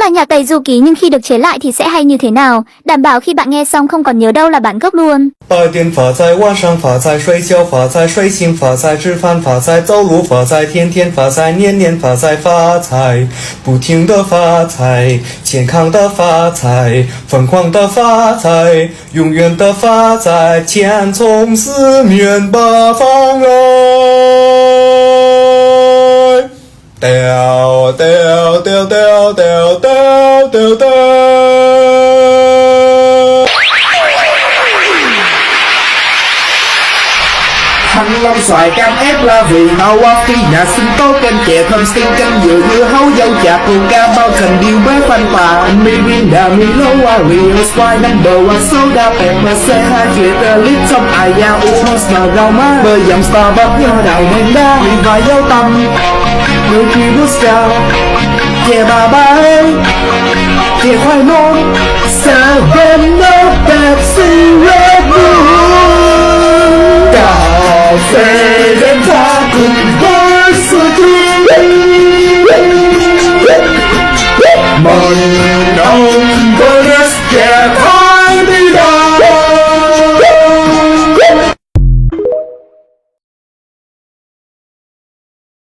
là nhạc Tây Du Ký nhưng khi được chế lại thì sẽ hay như thế nào? Đảm bảo khi bạn nghe xong không còn nhớ đâu là bản gốc luôn. 白天发财，晚上发财，睡觉发财，睡醒发财，吃饭发财，走路发财，天天发财，年年发财，发财，不停的发财，健康的发财，疯狂的发财，永远的发财，钱从四面八方来。掉掉掉掉掉掉掉掉。Thanh long xoài cam ép là vì hao qua khi nhà sinh tố canh chè thơm xinh canh dừa như hấu dâu chạc cùng ca bao thành điêu bếp phanh tà Mirinda Milo Wario Sprite number one soda pepper xe hai chuyện lít trong ai da uống smell rau má bơi dầm Starbucks nho đào nền đá vì vài dấu tâm người khi bút cao chè bà ba ơi chè khoai môn Seven Up Pepsi Red Bull cà phê đến ta cùng với sự thương mọi